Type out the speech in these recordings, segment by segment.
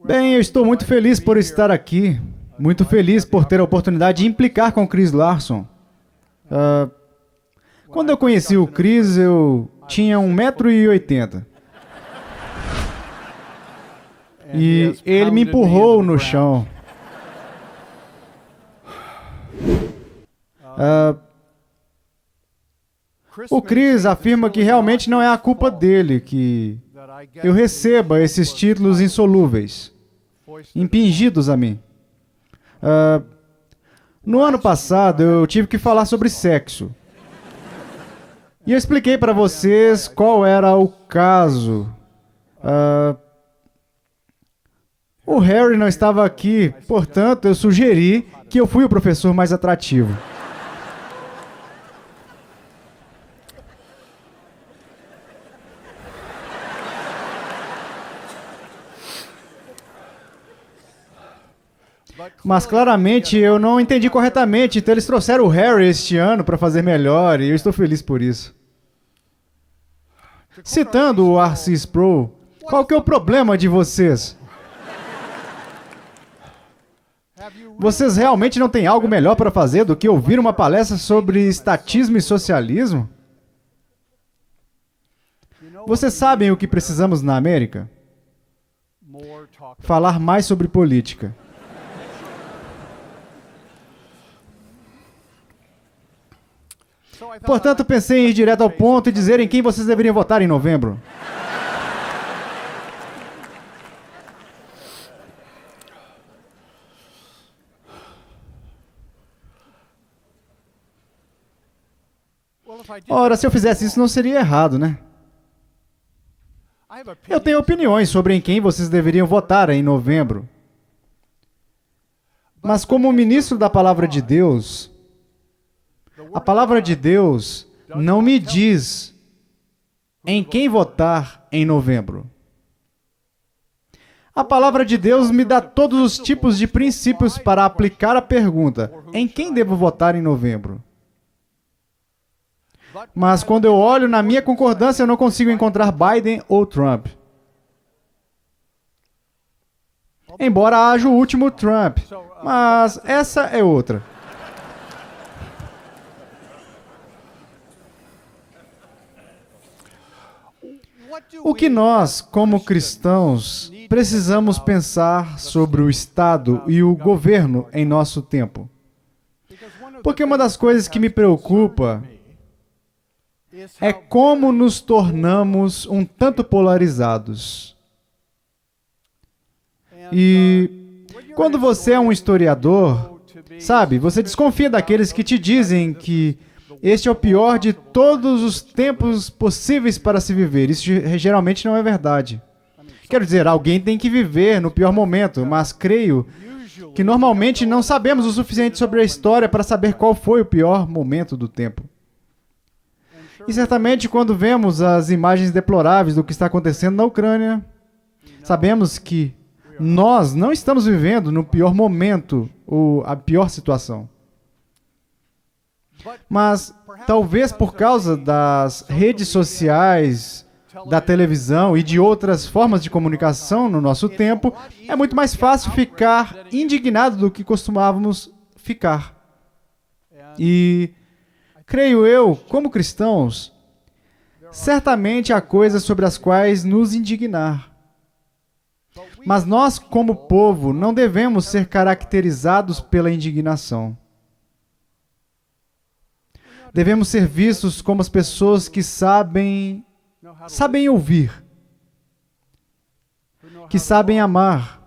Bem, eu estou muito feliz por estar aqui. Muito feliz por ter a oportunidade de implicar com o Chris Larson. Quando eu conheci o Chris, eu tinha 1,80 m. E ele me empurrou no chão. O Chris afirma que realmente não é a culpa dele que eu receba esses títulos insolúveis, impingidos a mim. No ano passado, eu tive que falar sobre sexo. E eu expliquei para vocês qual era o caso. O Harry não estava aqui, portanto, eu sugeri que eu fui o professor mais atrativo. Mas claramente eu não entendi corretamente, então eles trouxeram o Harry este ano para fazer melhor e eu estou feliz por isso. Citando o R.C. Sproul, qual que é o problema de vocês? Vocês realmente não têm algo melhor para fazer do que ouvir uma palestra sobre estatismo e socialismo? Vocês sabem o que precisamos na América? Falar mais sobre política. Portanto, pensei em ir direto ao ponto e dizer em quem vocês deveriam votar em novembro. Ora, se eu fizesse isso, não seria errado, né? Eu tenho opiniões sobre em quem vocês deveriam votar em novembro. Mas como ministro da Palavra de Deus, a Palavra de Deus não me diz em quem votar em novembro. A Palavra de Deus me dá todos os tipos de princípios para aplicar a pergunta: em quem devo votar em novembro? Mas quando eu olho na minha concordância, eu não consigo encontrar Biden ou Trump. Embora haja o último Trump, mas essa é outra. O que nós, como cristãos, precisamos pensar sobre o Estado e o governo em nosso tempo? Porque uma das coisas que me preocupa é como nos tornamos um tanto polarizados. E quando você é um historiador, sabe, você desconfia daqueles que te dizem que este é o pior de todos os tempos possíveis para se viver. Isso geralmente não é verdade. Quero dizer, alguém tem que viver no pior momento, mas creio que normalmente não sabemos o suficiente sobre a história para saber qual foi o pior momento do tempo. E certamente quando vemos as imagens deploráveis do que está acontecendo na Ucrânia, sabemos que nós não estamos vivendo no pior momento ou a pior situação. Mas talvez por causa das redes sociais, da televisão e de outras formas de comunicação no nosso tempo, é muito mais fácil ficar indignado do que costumávamos ficar. E creio eu, como cristãos, certamente há coisas sobre as quais nos indignar. Mas nós, como povo, não devemos ser caracterizados pela indignação. Devemos ser vistos como as pessoas que sabem ouvir, que sabem amar,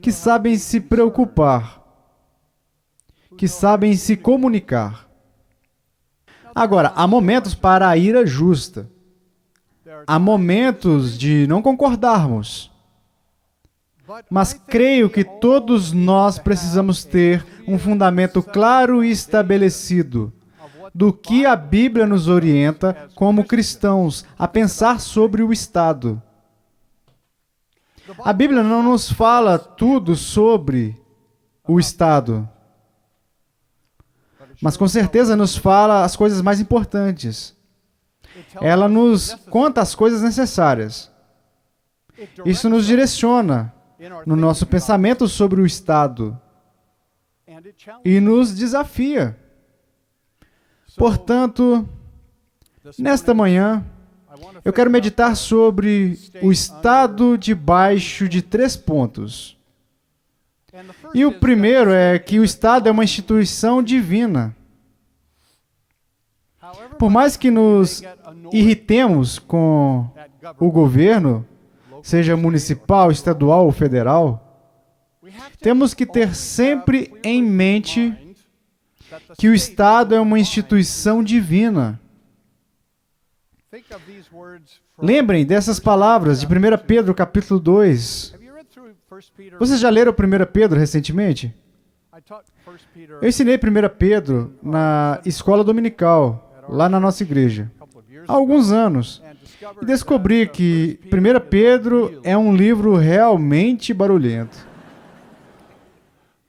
que sabem se preocupar, que sabem se comunicar. Agora, há momentos para a ira justa. Há momentos de não concordarmos. Mas creio que todos nós precisamos ter um fundamento claro e estabelecido do que a Bíblia nos orienta como cristãos a pensar sobre o Estado. A Bíblia não nos fala tudo sobre o Estado, mas com certeza nos fala as coisas mais importantes. Ela nos conta as coisas necessárias. Isso nos direciona no nosso pensamento sobre o Estado e nos desafia. Portanto, nesta manhã, eu quero meditar sobre o Estado debaixo de 3 pontos. E o primeiro é que o Estado é uma instituição divina. Por mais que nos irritemos com o governo, seja municipal, estadual ou federal, temos que ter sempre em mente que o Estado é uma instituição divina. Lembrem dessas palavras de 1 Pedro, capítulo 2. Vocês já leram 1 Pedro recentemente? Eu ensinei 1 Pedro na escola dominical, lá na nossa igreja, há alguns anos. E descobri que 1 Pedro é um livro realmente barulhento.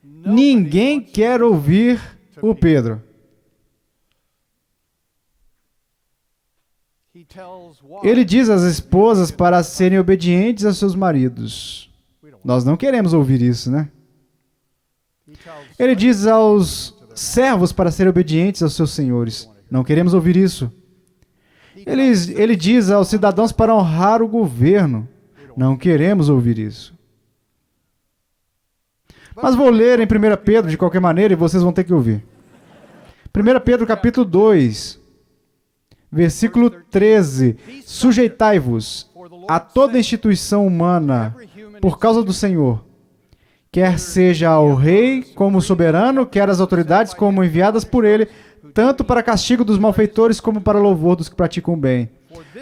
Ninguém quer ouvir o Pedro. Ele diz às esposas para serem obedientes aos seus maridos. Nós não queremos ouvir isso, né? Ele diz aos servos para serem obedientes aos seus senhores. Não queremos ouvir isso. Ele diz aos cidadãos para honrar o governo. Não queremos ouvir isso. Mas vou ler em 1 Pedro de qualquer maneira e vocês vão ter que ouvir. 1 Pedro capítulo 2, versículo 13. Sujeitai-vos a toda instituição humana por causa do Senhor, quer seja ao rei como soberano, quer as autoridades como enviadas por ele, tanto para castigo dos malfeitores como para louvor dos que praticam o bem.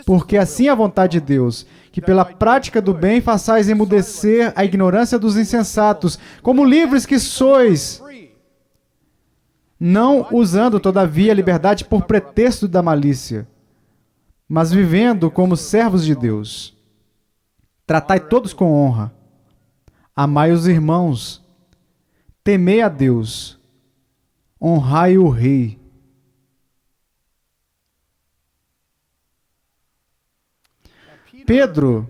Porque assim é a vontade de Deus, que pela prática do bem façais emudecer a ignorância dos insensatos, como livres que sois, não usando, todavia, a liberdade por pretexto da malícia, mas vivendo como servos de Deus. Tratai todos com honra, amai os irmãos, temei a Deus, honrai o rei. Pedro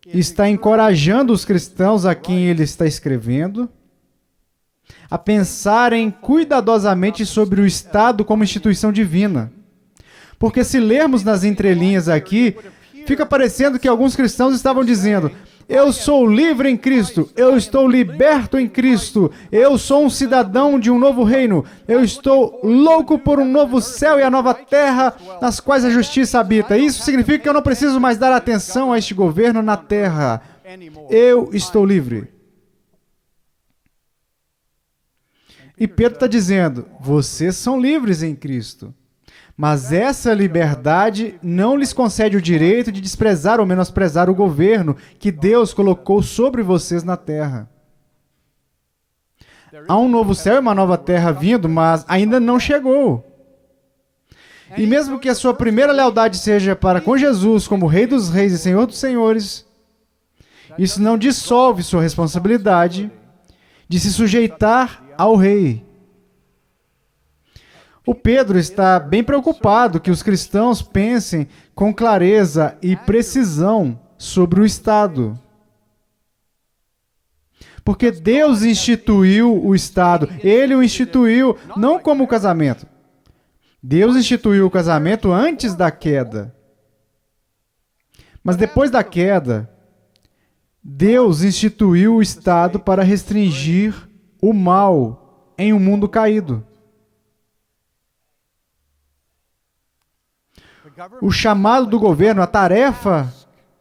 está encorajando os cristãos a quem ele está escrevendo a pensarem cuidadosamente sobre o Estado como instituição divina. Porque se lermos nas entrelinhas aqui, fica parecendo que alguns cristãos estavam dizendo: eu sou livre em Cristo, eu estou liberto em Cristo, eu sou um cidadão de um novo reino, eu estou louco por um novo céu e a nova terra, nas quais a justiça habita. Isso significa que eu não preciso mais dar atenção a este governo na terra. Eu estou livre. E Pedro está dizendo: vocês são livres em Cristo. Mas essa liberdade não lhes concede o direito de desprezar ou menosprezar o governo que Deus colocou sobre vocês na terra. Há um novo céu e uma nova terra vindo, mas ainda não chegou. E mesmo que a sua primeira lealdade seja para com Jesus como Rei dos Reis e Senhor dos Senhores, isso não dissolve sua responsabilidade de se sujeitar ao Rei. O Pedro está bem preocupado que os cristãos pensem com clareza e precisão sobre o Estado. Porque Deus instituiu o Estado. Ele o instituiu não como o casamento. Deus instituiu o casamento antes da queda. Mas depois da queda, Deus instituiu o Estado para restringir o mal em um mundo caído. O chamado do governo, a tarefa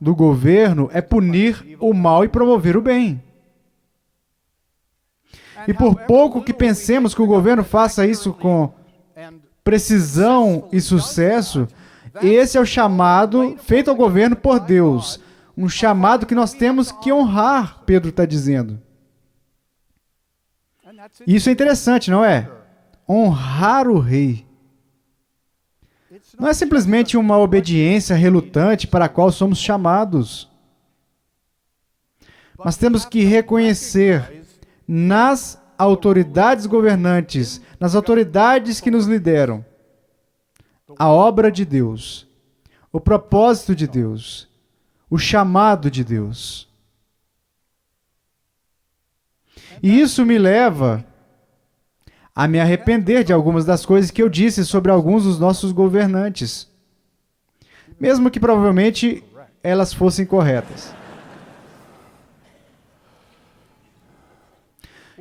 do governo é punir o mal e promover o bem. E por pouco que pensemos que o governo faça isso com precisão e sucesso, esse é o chamado feito ao governo por Deus. Um chamado que nós temos que honrar, Pedro está dizendo. Isso é interessante, não é? Honrar o rei. Não é simplesmente uma obediência relutante para a qual somos chamados. Mas temos que reconhecer nas autoridades governantes, nas autoridades que nos lideram, a obra de Deus, o propósito de Deus, o chamado de Deus. E isso me leva a me arrepender de algumas das coisas que eu disse sobre alguns dos nossos governantes, mesmo que provavelmente elas fossem corretas.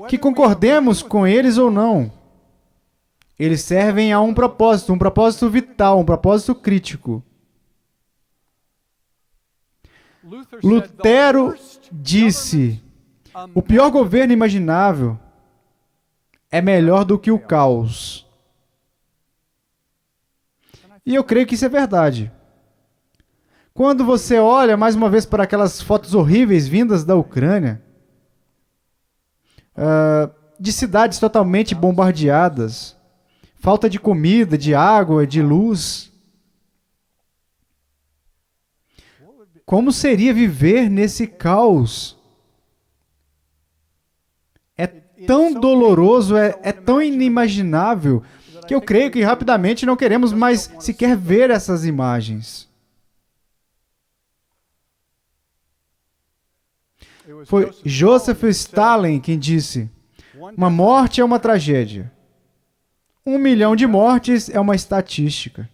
Que concordemos com eles ou não, eles servem a um propósito vital, um propósito crítico. Lutero disse: o pior governo imaginável é melhor do que o caos. E eu creio que isso é verdade. Quando você olha mais uma vez para aquelas fotos horríveis vindas da Ucrânia, de cidades totalmente bombardeadas, falta de comida, de água, de luz. Como seria viver nesse caos? É tão doloroso, é tão inimaginável, que eu creio que rapidamente não queremos mais sequer ver essas imagens. Foi Joseph Stalin quem disse: uma morte é uma tragédia. 1 milhão de mortes é uma estatística.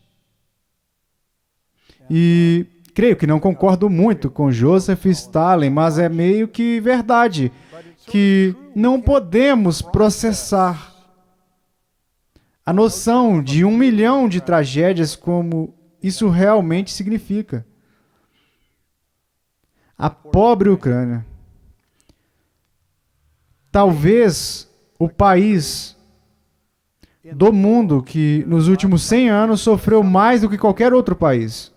E creio que não concordo muito com Joseph Stalin, mas é meio que verdade, que não podemos processar a noção de 1 milhão de tragédias como isso realmente significa. A pobre Ucrânia. Talvez o país do mundo que nos últimos 100 anos sofreu mais do que qualquer outro país.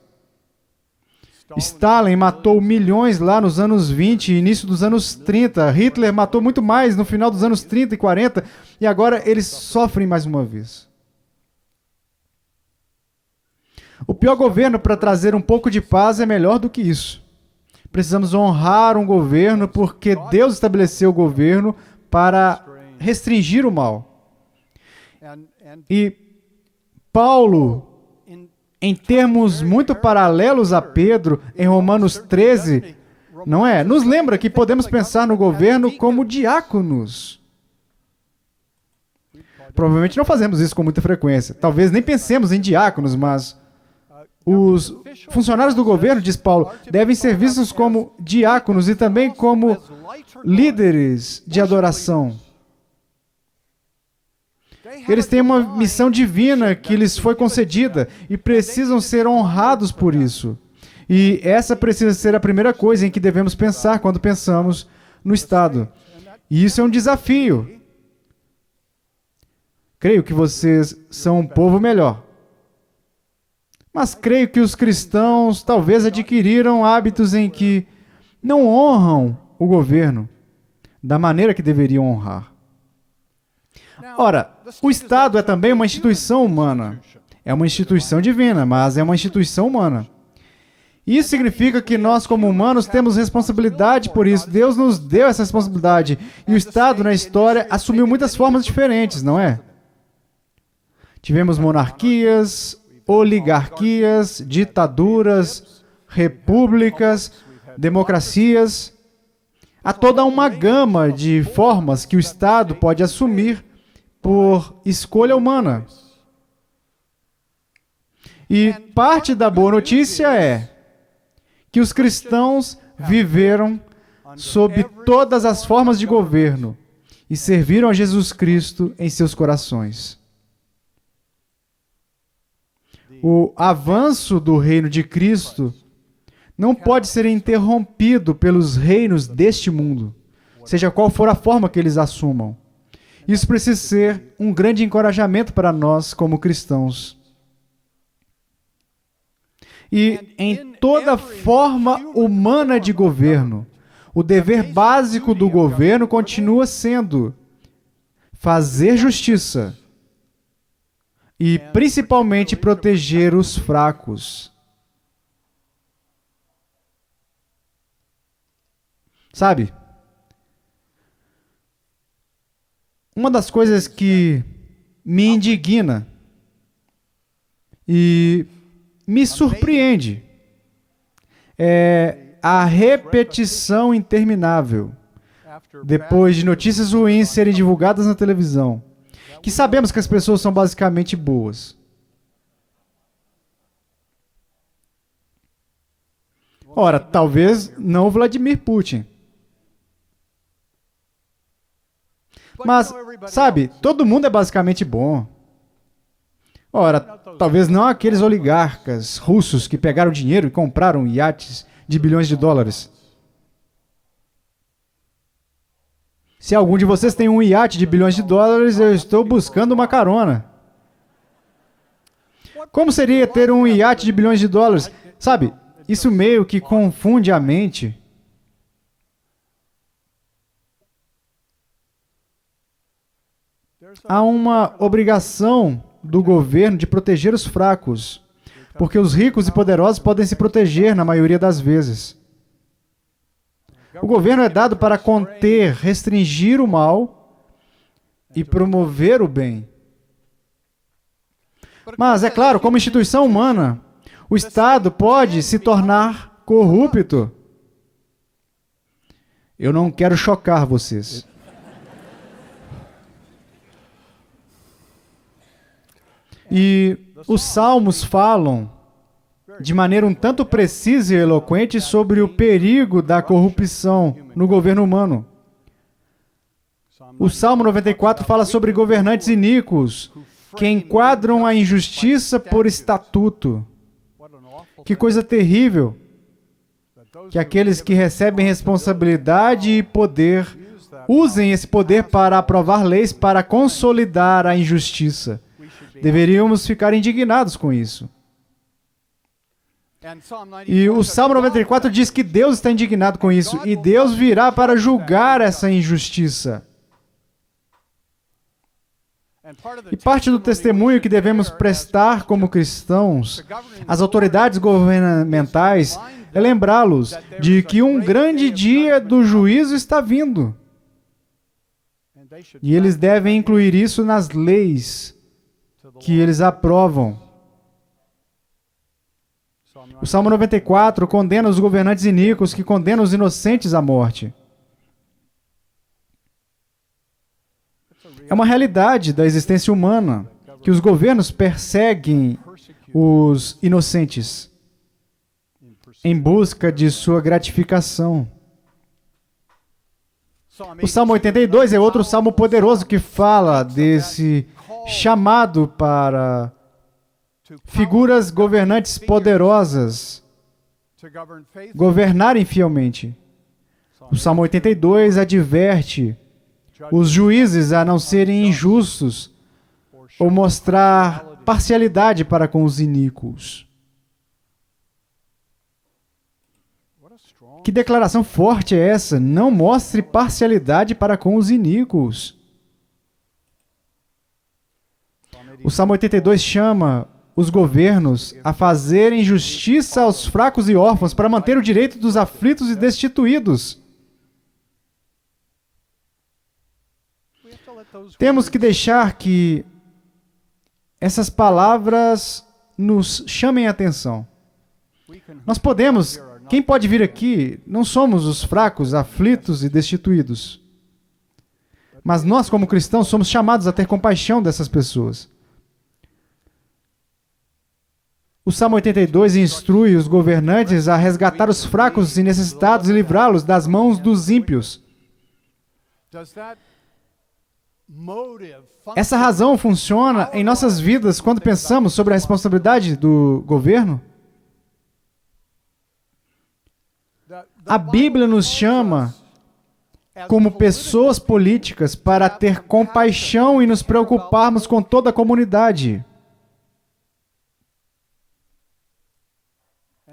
Stalin matou milhões lá nos anos 20 e início dos anos 30. Hitler matou muito mais no final dos anos 30 e 40. E agora eles sofrem mais uma vez. O pior governo para trazer um pouco de paz é melhor do que isso. Precisamos honrar um governo porque Deus estabeleceu o governo para restringir o mal. E Paulo, em termos muito paralelos a Pedro, em Romanos 13, não é? Nos lembra que podemos pensar no governo como diáconos. Provavelmente não fazemos isso com muita frequência. Talvez nem pensemos em diáconos, mas os funcionários do governo, diz Paulo, devem ser vistos como diáconos e também como líderes de adoração. Eles têm uma missão divina que lhes foi concedida e precisam ser honrados por isso. E essa precisa ser a primeira coisa em que devemos pensar quando pensamos no Estado. E isso é um desafio. Creio que vocês são um povo melhor. Mas creio que os cristãos talvez adquiriram hábitos em que não honram o governo da maneira que deveriam honrar. Ora, o Estado é também uma instituição humana. É uma instituição divina, mas é uma instituição humana. Isso significa que nós, como humanos, temos responsabilidade por isso. Deus nos deu essa responsabilidade. E o Estado, na história, assumiu muitas formas diferentes, não é? Tivemos monarquias, oligarquias, ditaduras, repúblicas, democracias. Há toda uma gama de formas que o Estado pode assumir por escolha humana. E parte da boa notícia é que os cristãos viveram sob todas as formas de governo e serviram a Jesus Cristo em seus corações. O avanço do reino de Cristo não pode ser interrompido pelos reinos deste mundo, seja qual for a forma que eles assumam. Isso precisa ser um grande encorajamento para nós como cristãos. E em toda forma humana de governo, o dever básico do governo continua sendo fazer justiça e, principalmente, proteger os fracos. Sabe? Uma das coisas que me indigna e me surpreende é a repetição interminável, depois de notícias ruins serem divulgadas na televisão, que sabemos que as pessoas são basicamente boas. Ora, talvez não o Vladimir Putin. Mas, sabe, todo mundo é basicamente bom. Ora, talvez não aqueles oligarcas russos que pegaram dinheiro e compraram iates de bilhões de dólares. Se algum de vocês tem um iate de bilhões de dólares, eu estou buscando uma carona. Como seria ter um iate de bilhões de dólares? Sabe, isso meio que confunde a mente. Há uma obrigação do governo de proteger os fracos, porque os ricos e poderosos podem se proteger na maioria das vezes. O governo é dado para conter, restringir o mal e promover o bem. Mas, é claro, como instituição humana, o Estado pode se tornar corrupto. Eu não quero chocar vocês. E os salmos falam de maneira um tanto precisa e eloquente sobre o perigo da corrupção no governo humano. O Salmo 94 fala sobre governantes iníquos que enquadram a injustiça por estatuto. Que coisa terrível que aqueles que recebem responsabilidade e poder usem esse poder para aprovar leis para consolidar a injustiça. Deveríamos ficar indignados com isso. E o Salmo 94 diz que Deus está indignado com isso, e Deus virá para julgar essa injustiça. E parte do testemunho que devemos prestar como cristãos às autoridades governamentais é lembrá-los de que um grande dia do juízo está vindo. E eles devem incluir isso nas leis que eles aprovam. O Salmo 94 condena os governantes iníquos que condenam os inocentes à morte. É uma realidade da existência humana que os governos perseguem os inocentes em busca de sua gratificação. O Salmo 82 é outro salmo poderoso que fala desse chamado para figuras governantes poderosas governarem fielmente. O Salmo 82 adverte os juízes a não serem injustos ou mostrar parcialidade para com os iníquos. Que declaração forte é essa? Não mostre parcialidade para com os iníquos. O Salmo 82 chama os governos a fazerem justiça aos fracos e órfãos para manter o direito dos aflitos e destituídos. Temos que deixar que essas palavras nos chamem a atenção. Nós podemos, quem pode vir aqui, não somos os fracos, aflitos e destituídos. Mas nós, como cristãos, somos chamados a ter compaixão dessas pessoas. O Salmo 82 instrui os governantes a resgatar os fracos e necessitados e livrá-los das mãos dos ímpios. Essa razão funciona em nossas vidas quando pensamos sobre a responsabilidade do governo? A Bíblia nos chama, como pessoas políticas, para ter compaixão e nos preocuparmos com toda a comunidade.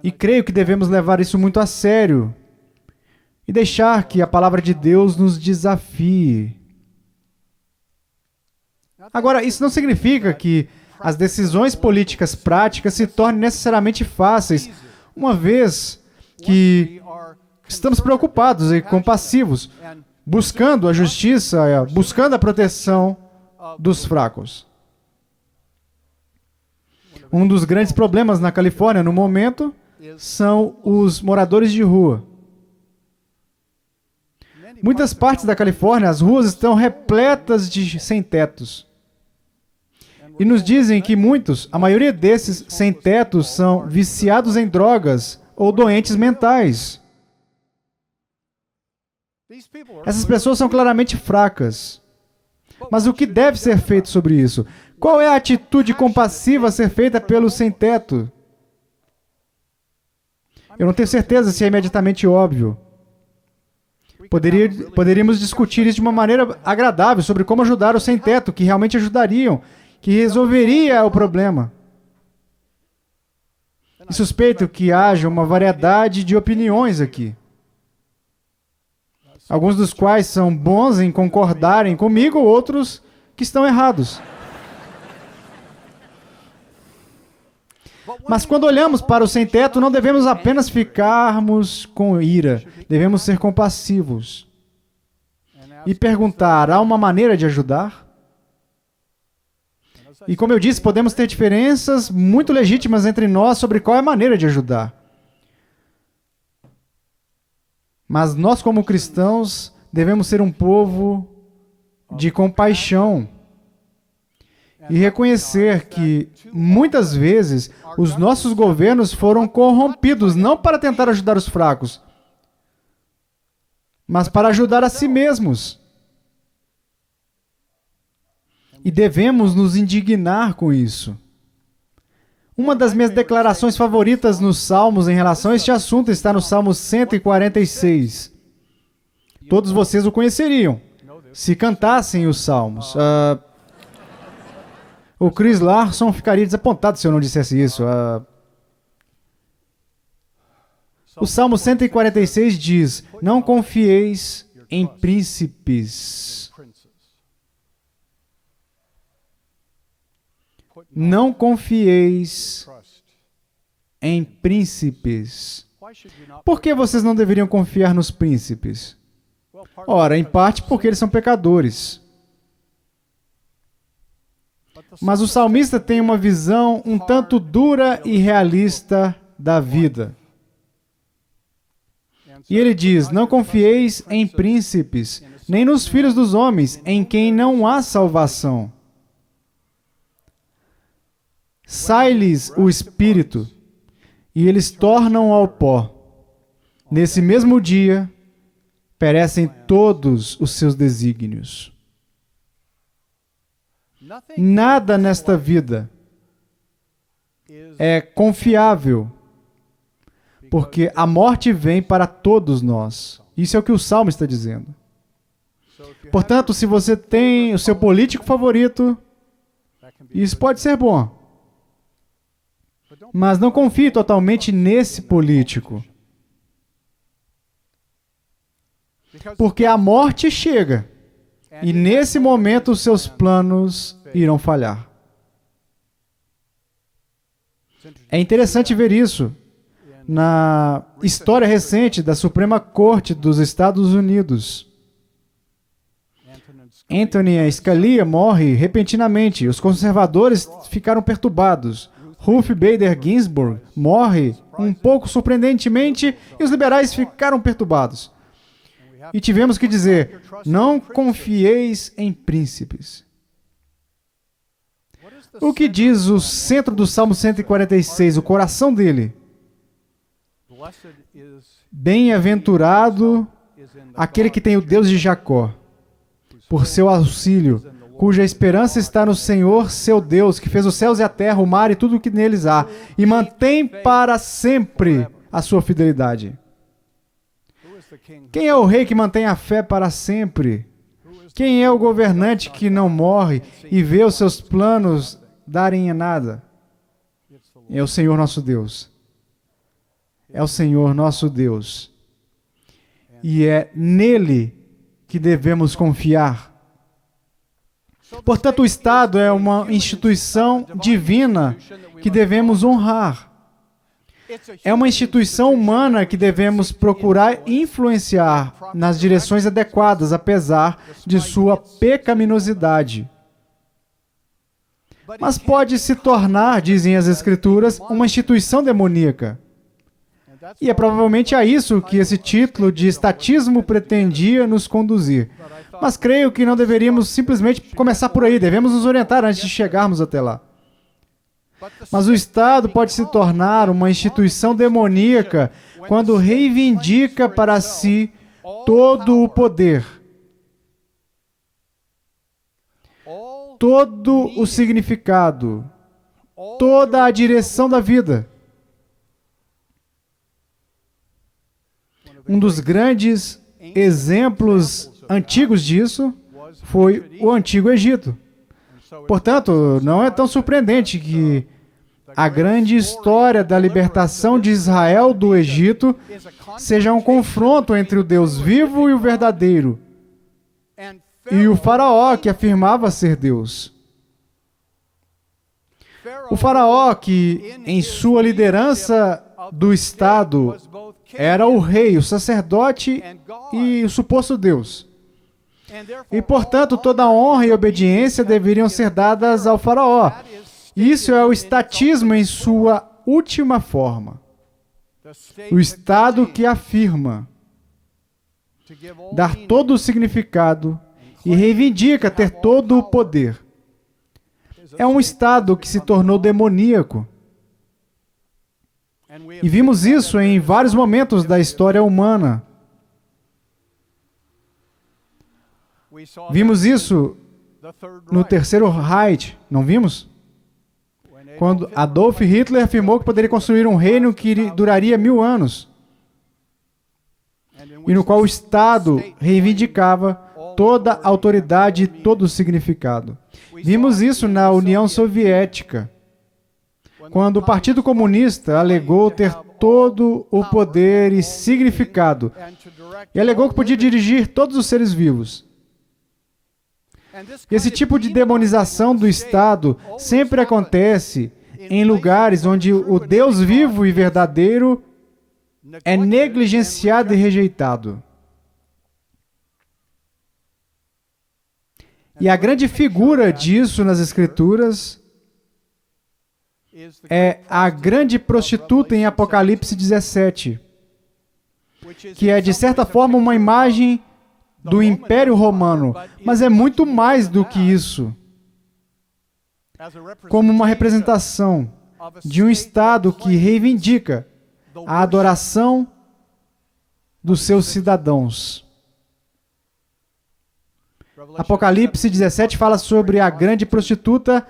E creio que devemos levar isso muito a sério e deixar que a palavra de Deus nos desafie. Agora, isso não significa que as decisões políticas práticas se tornem necessariamente fáceis, uma vez que estamos preocupados e compassivos, buscando a justiça, buscando a proteção dos fracos. Um dos grandes problemas na Califórnia, no momento, são os moradores de rua. Muitas partes da Califórnia, as ruas estão repletas de sem-tetos. E nos dizem que muitos, a maioria desses sem-tetos, são viciados em drogas ou doentes mentais. Essas pessoas são claramente fracas. Mas o que deve ser feito sobre isso? Qual é a atitude compassiva a ser feita pelo sem-teto? Eu não tenho certeza se é imediatamente óbvio. Poderíamos discutir isso de uma maneira agradável, sobre como ajudar os sem-teto, que realmente ajudariam, que resolveria o problema. E suspeito que haja uma variedade de opiniões aqui. Alguns dos quais são bons em concordarem comigo, outros que estão errados. Mas quando olhamos para o sem-teto, não devemos apenas ficarmos com ira, devemos ser compassivos. E perguntar, há uma maneira de ajudar? E como eu disse, podemos ter diferenças muito legítimas entre nós sobre qual é a maneira de ajudar. Mas nós, como cristãos, devemos ser um povo de compaixão e reconhecer que, muitas vezes, os nossos governos foram corrompidos não para tentar ajudar os fracos, mas para ajudar a si mesmos. E devemos nos indignar com isso. Uma das minhas declarações favoritas nos Salmos em relação a este assunto está no Salmo 146. Todos vocês o conheceriam, se cantassem os Salmos. O Chris Larson ficaria desapontado se eu não dissesse isso. O Salmo 146 diz, não confieis em príncipes. Não confieis em príncipes. Por que vocês não deveriam confiar nos príncipes? Ora, em parte porque eles são pecadores. Mas o salmista tem uma visão um tanto dura e realista da vida. E ele diz, não confieis em príncipes, nem nos filhos dos homens, em quem não há salvação. Sai-lhes o espírito, e eles tornam ao pó. Nesse mesmo dia, perecem todos os seus desígnios. Nada nesta vida é confiável, porque a morte vem para todos nós. Isso é o que o Salmo está dizendo. Portanto, se você tem o seu político favorito, isso pode ser bom. Mas não confie totalmente nesse político. Porque a morte chega. E nesse momento os seus planos irão falhar. É interessante ver isso na história recente da Suprema Corte dos Estados Unidos. Anthony Scalia morre repentinamente. Os conservadores ficaram perturbados. Ruth Bader Ginsburg morre um pouco surpreendentemente e os liberais ficaram perturbados. E tivemos que dizer, não confieis em príncipes. O que diz o centro do Salmo 146, o coração dele? Bem-aventurado aquele que tem o Deus de Jacó, por seu auxílio, cuja esperança está no Senhor, seu Deus, que fez os céus e a terra, o mar e tudo o que neles há, e mantém para sempre a sua fidelidade. Quem é o rei que mantém a fé para sempre? Quem é o governante que não morre e vê os seus planos darem em nada? É o Senhor nosso Deus. É o Senhor nosso Deus. E é nele que devemos confiar. Portanto, o Estado é uma instituição divina que devemos honrar. É uma instituição humana que devemos procurar influenciar nas direções adequadas, apesar de sua pecaminosidade. Mas pode se tornar, dizem as Escrituras, uma instituição demoníaca. E é provavelmente a isso que esse título de estatismo pretendia nos conduzir. Mas creio que não deveríamos simplesmente começar por aí, devemos nos orientar antes de chegarmos até lá. Mas o Estado pode se tornar uma instituição demoníaca quando reivindica para si todo o poder, todo o significado, toda a direção da vida. Um dos grandes exemplos antigos disso foi o Antigo Egito. Portanto, não é tão surpreendente que a grande história da libertação de Israel do Egito seja um confronto entre o Deus vivo e o verdadeiro, e o faraó que afirmava ser Deus. O faraó que, em sua liderança do Estado, era o rei, o sacerdote e o suposto Deus. E, portanto, toda honra e obediência deveriam ser dadas ao faraó. Isso é o estatismo em sua última forma. O Estado que afirma dar todo o significado e reivindica ter todo o poder. É um Estado que se tornou demoníaco. E vimos isso em vários momentos da história humana. Vimos isso no Terceiro Reich, não vimos? Quando Adolf Hitler afirmou que poderia construir um reino que duraria 1000 anos, e no qual o Estado reivindicava toda a autoridade e todo o significado. Vimos isso na União Soviética, quando o Partido Comunista alegou ter todo o poder e significado, e alegou que podia dirigir todos os seres vivos. Esse tipo de demonização do Estado sempre acontece em lugares onde o Deus vivo e verdadeiro é negligenciado e rejeitado. E a grande figura disso nas Escrituras é a grande prostituta em Apocalipse 17, que é, de certa forma, uma imagem do Império Romano, mas é muito mais do que isso. Como uma representação de um Estado que reivindica a adoração dos seus cidadãos. Apocalipse 17 fala sobre a grande prostituta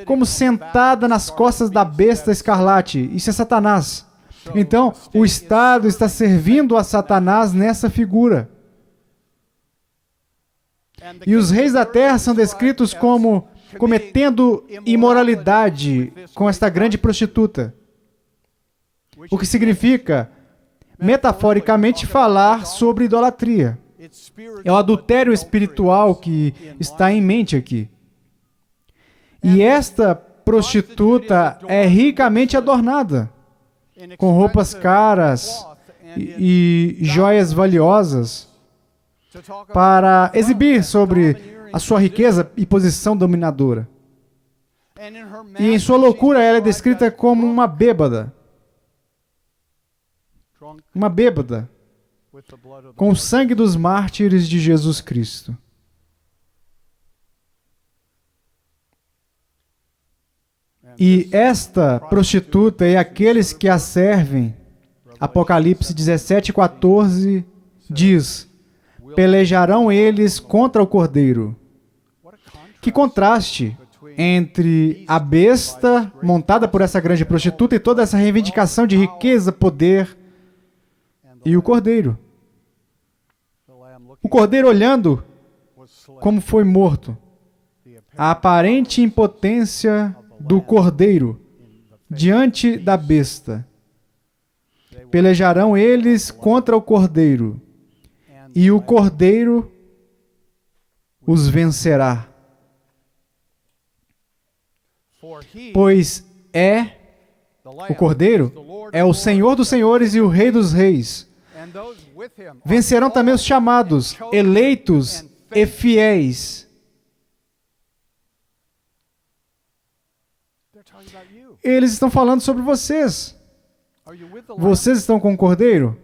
como sentada nas costas da besta escarlate. Isso é Satanás. Então, o Estado está servindo a Satanás nessa figura. E os reis da terra são descritos como cometendo imoralidade com esta grande prostituta. O que significa, metaforicamente, falar sobre idolatria. É o adultério espiritual que está em mente aqui. E esta prostituta é ricamente adornada, com roupas caras e joias valiosas, para exibir sobre a sua riqueza e posição dominadora. E em sua loucura ela é descrita como uma bêbada. Uma bêbada com o sangue dos mártires de Jesus Cristo. E esta prostituta e aqueles que a servem, Apocalipse 17:14 diz: pelejarão eles contra o Cordeiro. Que contraste entre a besta montada por essa grande prostituta e toda essa reivindicação de riqueza, poder, e o Cordeiro. O Cordeiro olhando como foi morto. A aparente impotência do Cordeiro diante da besta. Pelejarão eles contra o Cordeiro, e o Cordeiro os vencerá. Pois o Cordeiro é o Senhor dos senhores e o Rei dos reis. Vencerão também os chamados, eleitos e fiéis. Eles estão falando sobre vocês. Vocês estão com o Cordeiro?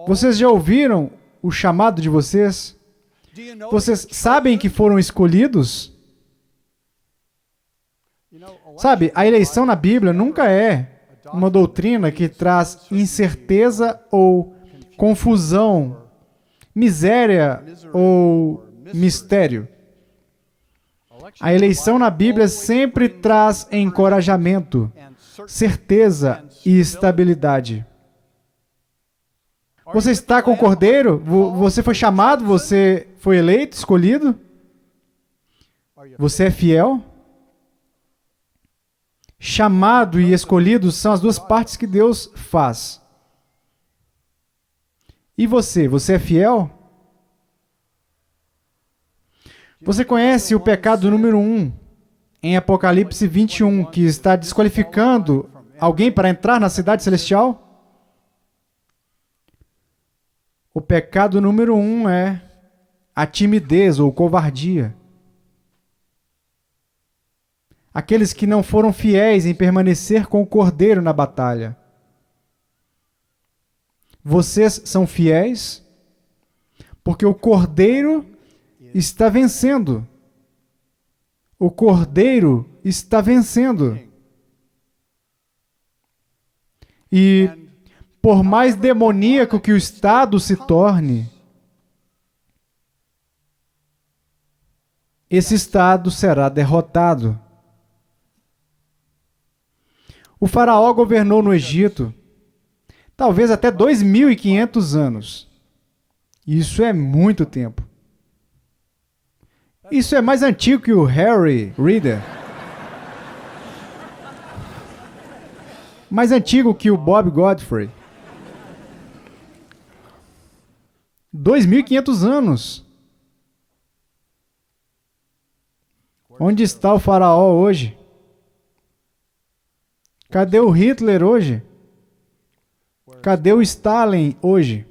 Vocês já ouviram o chamado de vocês? Vocês sabem que foram escolhidos? Sabe, a eleição na Bíblia nunca é uma doutrina que traz incerteza ou confusão, miséria ou mistério. A eleição na Bíblia sempre traz encorajamento, certeza e estabilidade. Você está com o Cordeiro? Você foi chamado? Você foi eleito, escolhido? Você é fiel? Chamado e escolhido são as duas partes que Deus faz. E você? Você é fiel? Você conhece o pecado número 1 em Apocalipse 21, que está desqualificando alguém para entrar na cidade celestial? O pecado número 1 é a timidez ou covardia. Aqueles que não foram fiéis em permanecer com o Cordeiro na batalha. Vocês são fiéis? Porque o Cordeiro está vencendo. O Cordeiro está vencendo. E por mais demoníaco que o Estado se torne, esse Estado será derrotado. O faraó governou no Egito, talvez até 2.500 anos. Isso é muito tempo. Isso é mais antigo que o Harry Reader. Mais antigo que o Bob Godfrey. 2.500 anos. Onde está o faraó hoje? Cadê o Hitler hoje? Cadê o Stalin hoje?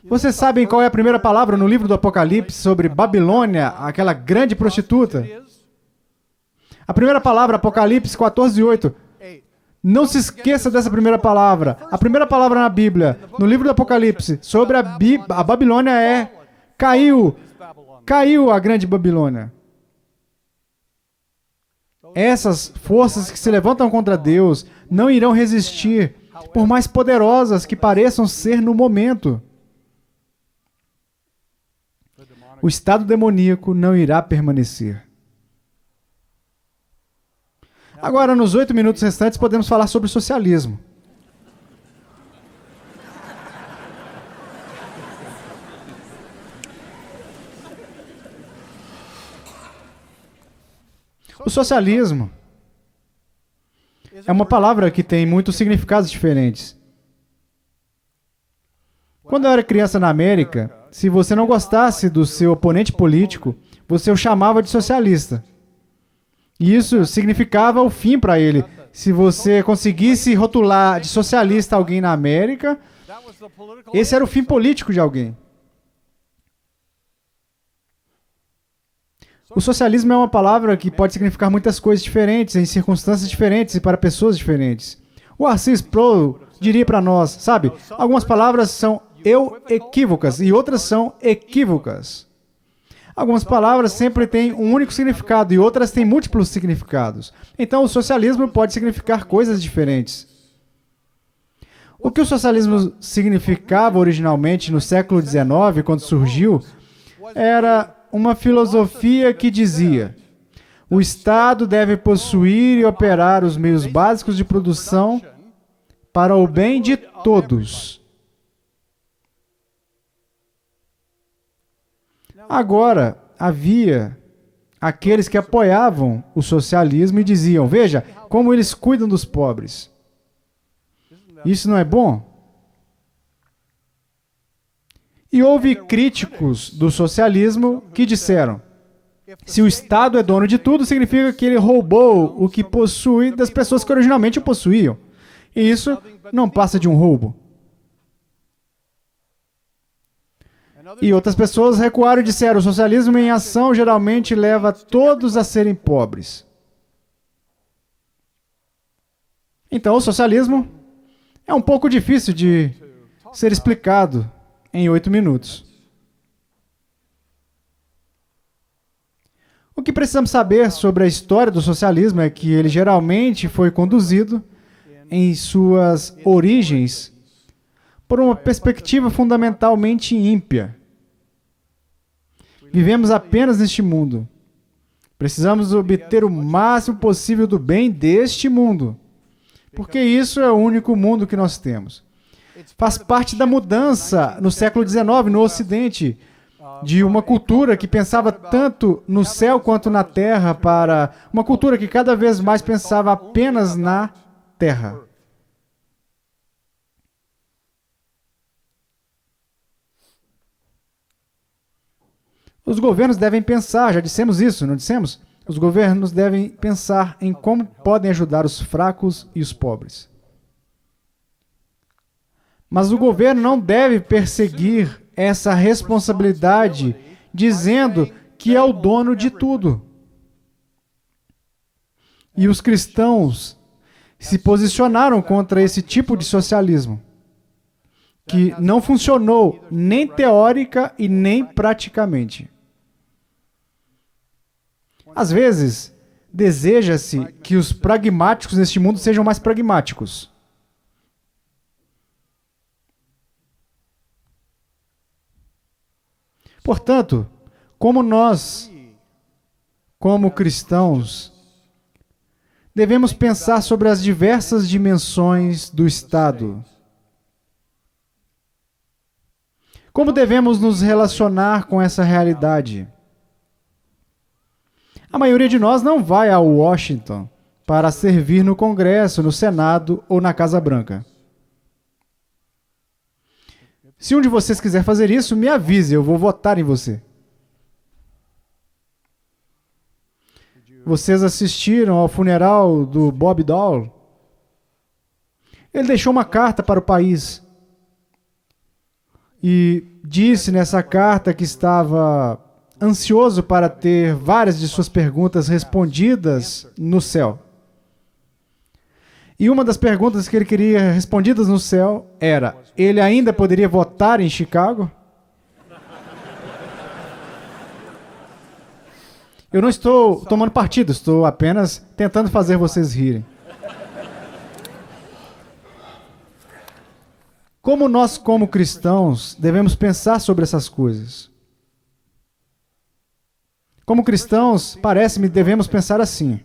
Vocês sabem qual é a primeira palavra no livro do Apocalipse sobre Babilônia, aquela grande prostituta? A primeira palavra, Apocalipse 14:8. Não se esqueça dessa primeira palavra. A primeira palavra na Bíblia, no livro do Apocalipse, sobre a Babilônia é caiu. Caiu a grande Babilônia. Essas forças que se levantam contra Deus não irão resistir, por mais poderosas que pareçam ser no momento. O estado demoníaco não irá permanecer. Agora, nos 8 minutos restantes, podemos falar sobre socialismo. O socialismo é uma palavra que tem muitos significados diferentes. Quando eu era criança na América, se você não gostasse do seu oponente político, você o chamava de socialista. E isso significava o fim para ele. Se você conseguisse rotular de socialista alguém na América, esse era o fim político de alguém. O socialismo é uma palavra que pode significar muitas coisas diferentes, em circunstâncias diferentes e para pessoas diferentes. O Assis Pro diria para nós, sabe, algumas palavras são equívocas e outras são equívocas. Algumas palavras sempre têm um único significado e outras têm múltiplos significados. Então, o socialismo pode significar coisas diferentes. O que o socialismo significava originalmente no século XIX, quando surgiu, era uma filosofia que dizia: o Estado deve possuir e operar os meios básicos de produção para o bem de todos. Agora, havia aqueles que apoiavam o socialismo e diziam: veja, como eles cuidam dos pobres. Isso não é bom? E houve críticos do socialismo que disseram: se o Estado é dono de tudo, significa que ele roubou o que possui das pessoas que originalmente o possuíam. E isso não passa de um roubo. E outras pessoas recuaram e disseram: o socialismo em ação geralmente leva todos a serem pobres. Então, o socialismo é um pouco difícil de ser explicado em 8 minutos. O que precisamos saber sobre a história do socialismo é que ele geralmente foi conduzido em suas origens por uma perspectiva fundamentalmente ímpia. Vivemos apenas neste mundo. Precisamos obter o máximo possível do bem deste mundo, porque isso é o único mundo que nós temos. Faz parte da mudança no século XIX, no Ocidente, de uma cultura que pensava tanto no céu quanto na terra para uma cultura que cada vez mais pensava apenas na terra. Os governos devem pensar, já dissemos isso, não dissemos? Os governos devem pensar em como podem ajudar os fracos e os pobres. Mas o governo não deve perseguir essa responsabilidade dizendo que é o dono de tudo. E os cristãos se posicionaram contra esse tipo de socialismo, que não funcionou nem teórica e nem praticamente. Às vezes, deseja-se que os pragmáticos neste mundo sejam mais pragmáticos. Portanto, como nós, como cristãos, devemos pensar sobre as diversas dimensões do Estado. Como devemos nos relacionar com essa realidade? A maioria de nós não vai a Washington para servir no Congresso, no Senado ou na Casa Branca. Se um de vocês quiser fazer isso, me avise, eu vou votar em você. Vocês assistiram ao funeral do Bob Dole? Ele deixou uma carta para o país e disse nessa carta que estava ansioso para ter várias de suas perguntas respondidas no céu. E uma das perguntas que ele queria respondidas no céu era: ele ainda poderia votar em Chicago? Eu não estou tomando partido, estou apenas tentando fazer vocês rirem. Como nós, como cristãos, devemos pensar sobre essas coisas? Como cristãos, parece-me, devemos pensar assim: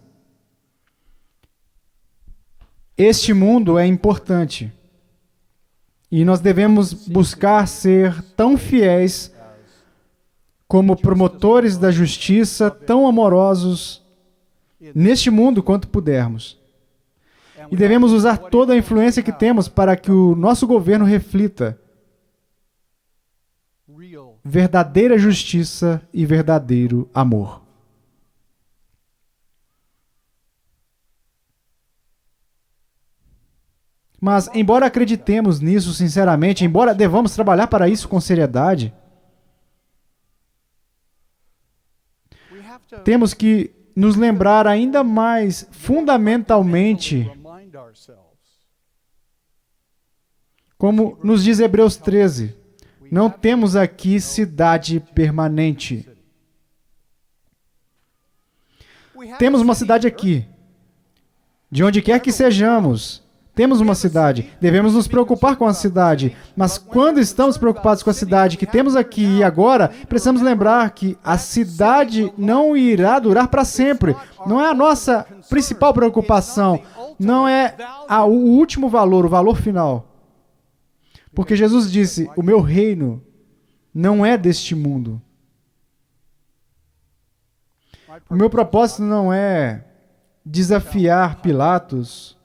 este mundo é importante e nós devemos buscar ser tão fiéis como promotores da justiça, tão amorosos neste mundo quanto pudermos. E devemos usar toda a influência que temos para que o nosso governo reflita verdadeira justiça e verdadeiro amor. Mas, embora acreditemos nisso sinceramente, embora devamos trabalhar para isso com seriedade, temos que nos lembrar ainda mais fundamentalmente, como nos diz Hebreus 13, não temos aqui cidade permanente. Temos uma cidade aqui. De onde quer que sejamos, temos uma cidade. Devemos nos preocupar com a cidade. Mas quando estamos preocupados com a cidade que temos aqui e agora, precisamos lembrar que a cidade não irá durar para sempre. Não é a nossa principal preocupação. Não é o último valor, o valor final. Porque Jesus disse: o meu reino não é deste mundo. O meu propósito não é desafiar Pilatos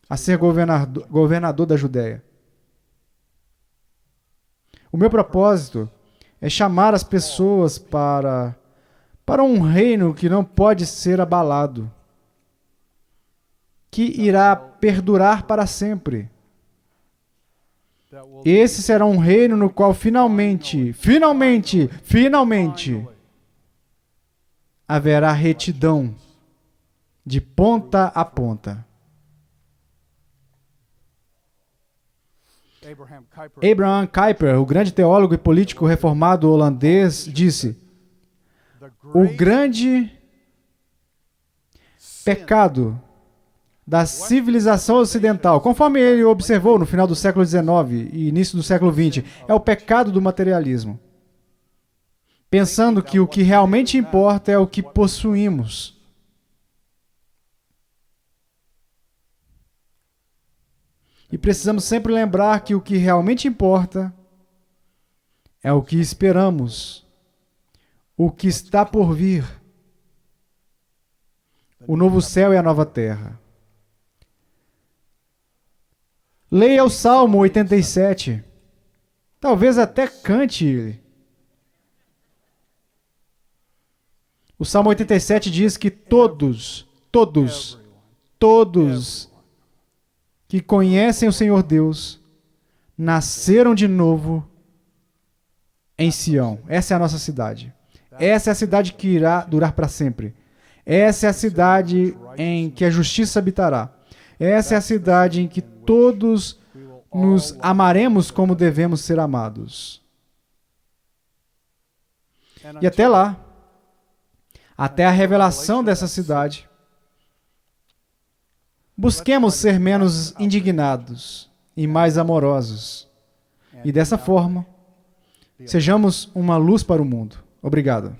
a ser governador da Judéia. O meu propósito é chamar as pessoas para um reino que não pode ser abalado, que irá perdurar para sempre. Esse será um reino no qual finalmente haverá retidão de ponta a ponta. Abraham Kuyper, o grande teólogo e político reformado holandês, disse: o grande pecado da civilização ocidental, conforme ele observou no final do século XIX e início do século XX, é o pecado do materialismo. Pensando que o que realmente importa é o que possuímos. E precisamos sempre lembrar que o que realmente importa é o que esperamos, o que está por vir, o novo céu e a nova terra. Leia o Salmo 87. Talvez até cante ele. O Salmo 87 diz que todos que conhecem o Senhor Deus nasceram de novo em Sião. Essa é a nossa cidade. Essa é a cidade que irá durar para sempre. Essa é a cidade em que a justiça habitará. Essa é a cidade em que todos nos amaremos como devemos ser amados. E até lá, até a revelação dessa cidade, busquemos ser menos indignados e mais amorosos. E dessa forma, sejamos uma luz para o mundo. Obrigado.